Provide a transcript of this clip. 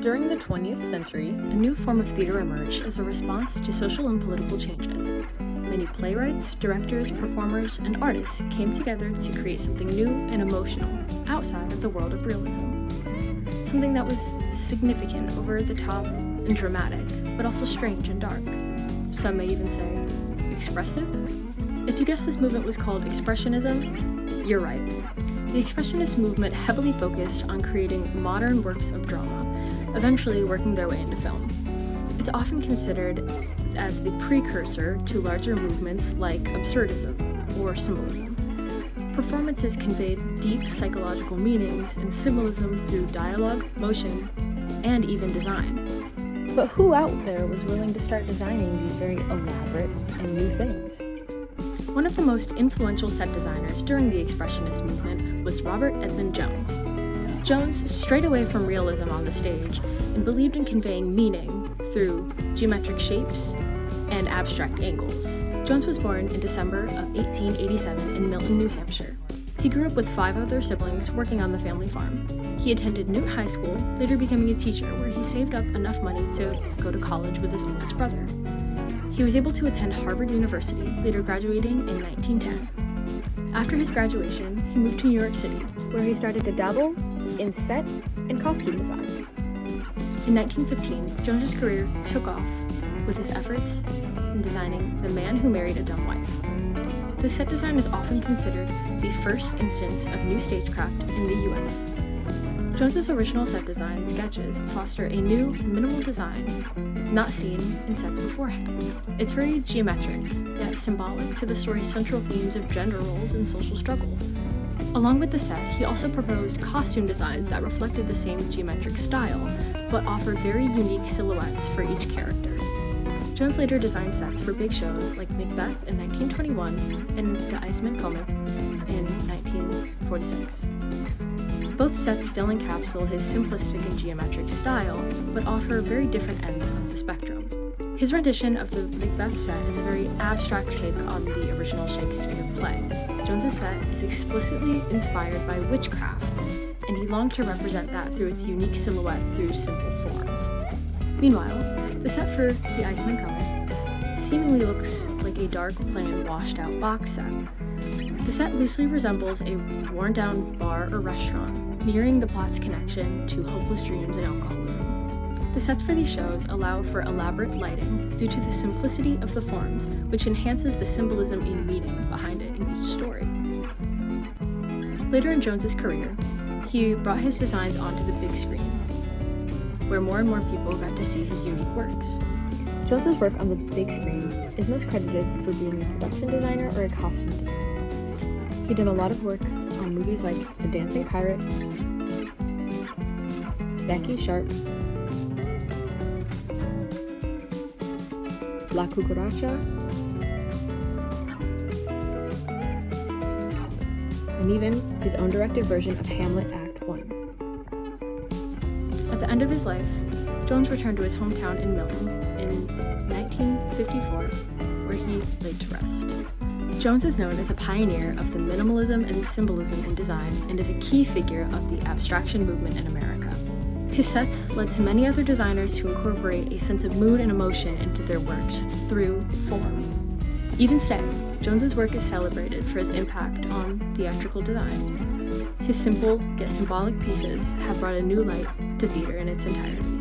During the 20th century, a new form of theater emerged as a response to social and political changes. Many playwrights, directors, performers, and artists came together to create something new and emotional outside of the world of realism. Something that was significant, over the top, and dramatic, but also strange and dark. Some may even say expressive. If you guessed this movement was called Expressionism, you're right. The Expressionist movement heavily focused on creating modern works of drama, eventually working their way into film. It's often considered as the precursor to larger movements like absurdism or symbolism. Performances conveyed deep psychological meanings and symbolism through dialogue, motion, and even design. But who out there was willing to start designing these very elaborate and new things? One of the most influential set designers during the Expressionist movement was RobertEdmondJones. Jones strayed away from realism on the stage and believed in conveying meaning through geometric shapes and abstract angles. Jones was born in December of 1887 in Milton, New Hampshire. He grew up with 5 other siblings working on the family farm. He attended Newt High School, later becoming a teacher, where he saved up enough money to go to college with his oldest brother. He was able to attend Harvard University, later graduating in 1910. After his graduation, he moved to New York City, where he started to dabble in set and costume design. In 1915, Jones's career took off with his efforts in designing The Man Who Married a Dumb Wife. This set design is often considered the first instance of new stagecraft in the US. Jones's original set design sketches foster a new, minimal design not seen in sets beforehand. It's very geometric, yet symbolic to the story's central themes of gender roles and social struggle. Along with the set, he also proposed costume designs that reflected the same geometric style, but offered very unique silhouettes for each character. Jones later designed sets for big shows like Macbeth in 1921 and The Iceman Comet in 1946. Both sets still encapsulate his simplistic and geometric style, but offer very different ends of the spectrum. His rendition of the Macbeth set is a very abstract take on the original Shakespeare play. Jones's set is explicitly inspired by witchcraft, and he longed to represent that through its unique silhouette through simple forms. Meanwhile, the set for The Iceman Comet seemingly looks like a dark, plain, washed-out box set. The set loosely resembles a worn-down bar or restaurant, mirroring the plot's connection to hopeless dreams and alcoholism. The sets for these shows allow for elaborate lighting due to the simplicity of the forms, which enhances the symbolism and meaning behind it in each story. Later in Jones's career, he brought his designs onto the big screen, where more and more people got to see his unique works. Jones's work on the big screen is most credited for being a production designer or a costume designer. He did a lot of work on movies like The Dancing Pirate, Becky Sharp, La Cucaracha, and even his own directed version of Hamlet Act 1. At the end of his life, Jones returned to his hometown in Milton in 1954, where he laid to rest. Jones is known as a pioneer of the minimalism and symbolism in design and is a key figure of the abstraction movement in America. His sets led to many other designers to incorporate a sense of mood and emotion into their works through form. Even today, Jones's work is celebrated for his impact on theatrical design. His simple yet symbolic pieces have brought a new light to theater in its entirety.